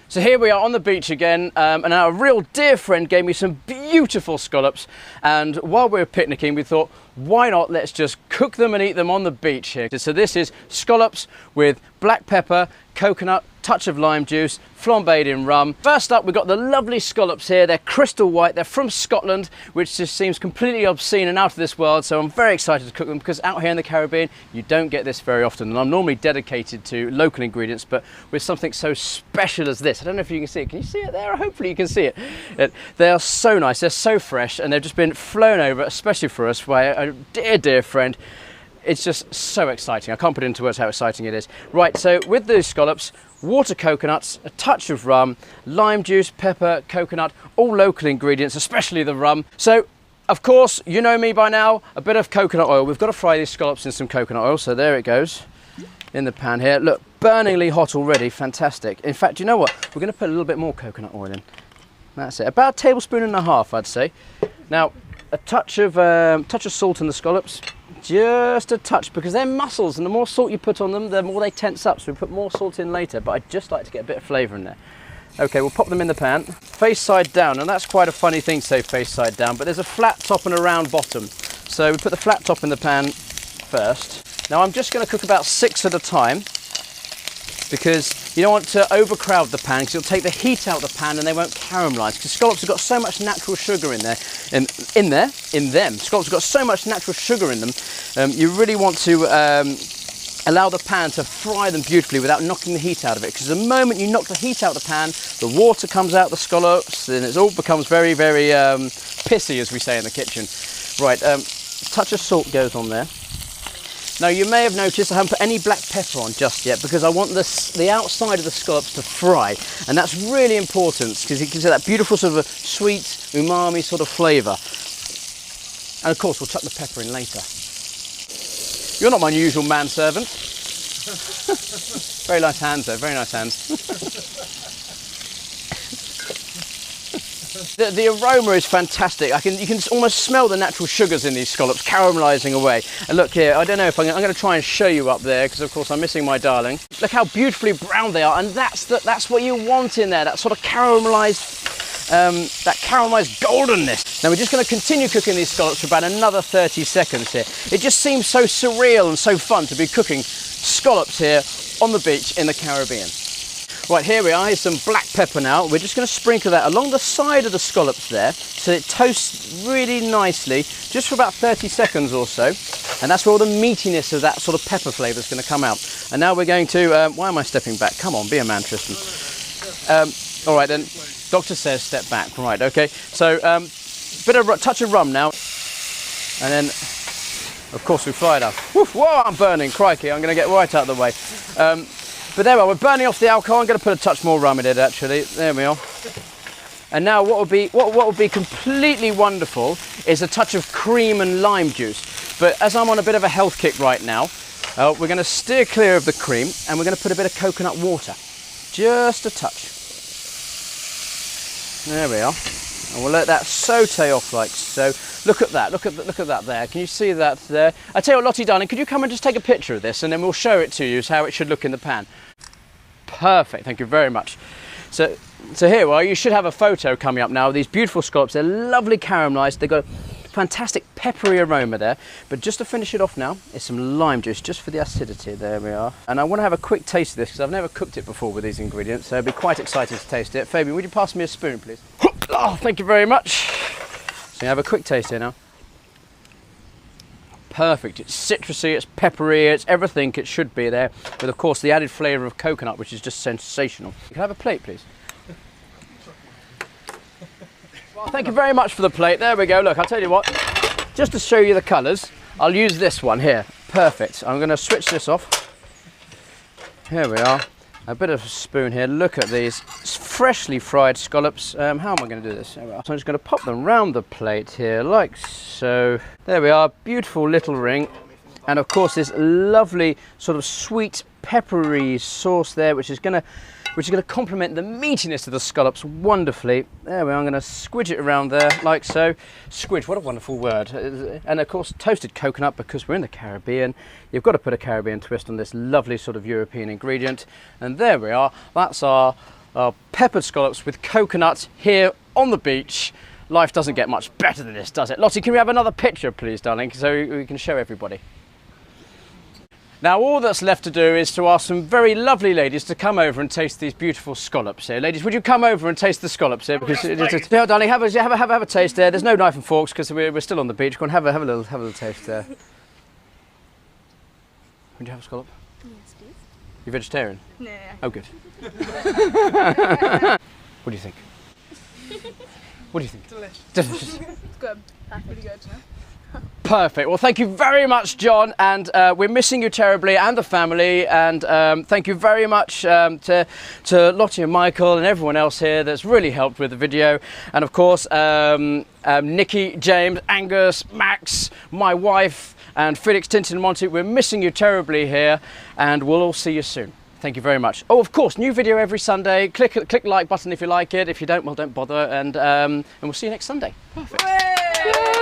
So here we are on the beach again, and our real dear friend gave me some beautiful scallops, and while we were picnicking we thought, why not let's just cook them and eat them on the beach here. So this is scallops with black pepper, coconut, touch of lime juice, flambéed in rum. First up, we've got the lovely scallops here. They're crystal white, they're from Scotland, which just seems completely obscene and out of this world, so I'm very excited to cook them because out here in the Caribbean you don't get this very often, and I'm normally dedicated to local ingredients, but with something so special as this. I don't know if you can see it. Can you see it there? Hopefully you can see it. They are so nice, they're so fresh, and they've just been flown over, especially for us, by a dear friend. It's just so exciting. I can't put into words how exciting it is. Right, so with these scallops, water coconuts, a touch of rum, lime juice, pepper, coconut, all local ingredients, especially the rum. So, of course, you know me by now, a bit of coconut oil. We've got to fry these scallops in some coconut oil, so there it goes in the pan here. Look, burningly hot already, fantastic. In fact, you know what? We're going to put a little bit more coconut oil in. That's it, about a tablespoon and a half, I'd say. Now, a touch of salt in the scallops. Just a touch, because they're mussels, and the more salt you put on them, the more they tense up, so we put more salt in later, but I'd just like to get a bit of flavour in there. Okay, we'll pop them in the pan, face side down, and that's quite a funny thing to say face side down, but there's a flat top and a round bottom. So we put the flat top in the pan first. Now I'm just going to cook about 6 at a time, because you don't want to overcrowd the pan, because you'll take the heat out of the pan and they won't caramelise, because scallops have got so much natural sugar in there, in them. Scallops have got so much natural sugar in them, you really want to allow the pan to fry them beautifully without knocking the heat out of it, because the moment you knock the heat out of the pan, the water comes out the scallops, and it all becomes very, very pissy, as we say in the kitchen. Right, touch of salt goes on there. Now you may have noticed I haven't put any black pepper on just yet, because I want the outside of the scallops to fry, and that's really important because it gives it that beautiful sort of a sweet umami sort of flavour. And of course we'll chuck the pepper in later. You're not my usual manservant. Very nice hands though, very nice hands. The aroma is fantastic. You can almost smell the natural sugars in these scallops caramelising away. And look here, I don't know if I'm going to try and show you up there, because of course I'm missing my darling. Look how beautifully brown they are, and that's what you want in there, that sort of caramelised goldenness. Now we're just going to continue cooking these scallops for about another 30 seconds here. It just seems so surreal and so fun to be cooking scallops here on the beach in the Caribbean. Right, here we are, here's some black pepper now. We're just going to sprinkle that along the side of the scallops there, so it toasts really nicely, just for about 30 seconds or so. And that's where all the meatiness of that sort of pepper flavour is going to come out. And now we're going to, why am I stepping back? Come on, be a man, Tristan. All right then, doctor says step back. Right, okay. So, touch of rum now. And then, of course, we fry it up. Woof, whoa, I'm burning, crikey, I'm going to get right out of the way. But there we are, we're burning off the alcohol. I'm going to put a touch more rum in it actually. There we are. And now what would be completely wonderful is a touch of cream and lime juice. But as I'm on a bit of a health kick right now, we're going to steer clear of the cream, and we're going to put a bit of coconut water. Just a touch. There we are. And we'll let that saute off like so. Look at that, look at that there. Can you see that there? I tell you what, Lottie darling, could you come and just take a picture of this, and then we'll show it to you how it should look in the pan. Perfect, thank you very much. So here we are, you should have a photo coming up now of these beautiful scallops. They're lovely caramelised, they've got a fantastic peppery aroma there. But just to finish it off now, is some lime juice, just for the acidity. There we are. And I want to have a quick taste of this, because I've never cooked it before with these ingredients, so I'd be quite excited to taste it. Fabian, would you pass me a spoon, please? Oh, thank you very much. So you have a quick taste here now. Perfect, it's citrusy, it's peppery, it's everything it should be there, with of course the added flavour of coconut, which is just sensational. You can have a plate, please. Well, thank you very much for the plate. There we go. Look, I'll tell you what, just to show you the colours, I'll use this one here. Perfect. I'm going to switch this off. Here we are. A bit of a spoon here. Look at these freshly fried scallops. How am I going to do this? There we are. So I'm just going to pop them round the plate here, like so. There we are. Beautiful little ring. And of course this lovely sort of sweet peppery sauce there, which is going to complement the meatiness of the scallops wonderfully. There we are. I'm going to squidge it around there, like so. Squidge, what a wonderful word. And of course toasted coconut, because we're in the Caribbean. You've got to put a Caribbean twist on this lovely sort of European ingredient. And there we are. That's our peppered scallops with coconut here on the beach. Life doesn't get much better than this, does it? Lottie, can we have another picture, please, darling, so we can show everybody? Now, all that's left to do is to ask some very lovely ladies to come over and taste these beautiful scallops here. Ladies, would you come over and taste the scallops here? Because no, darling, have a taste there. There's no knife and forks because we're still on the beach. Go on, have a little taste there. Would you have a scallop? Yes, please. You vegetarian? No. Oh, good. What do you think? What do you think? Delicious. Delicious. It's good. That's really good, you know? Perfect. Well, thank you very much, John, and we're missing you terribly, and the family, and thank you very much to Lottie and Michael and everyone else here that's really helped with the video, and of course Nikki, James, Angus, Max, my wife, and Felix, Tintin and Monty. We're missing you terribly here, and we'll all see you soon. Thank you very much. Oh, of course, new video every Sunday. Click the like button if you like it. If you don't, well, don't bother, and we'll see you next Sunday. Perfect. Yay!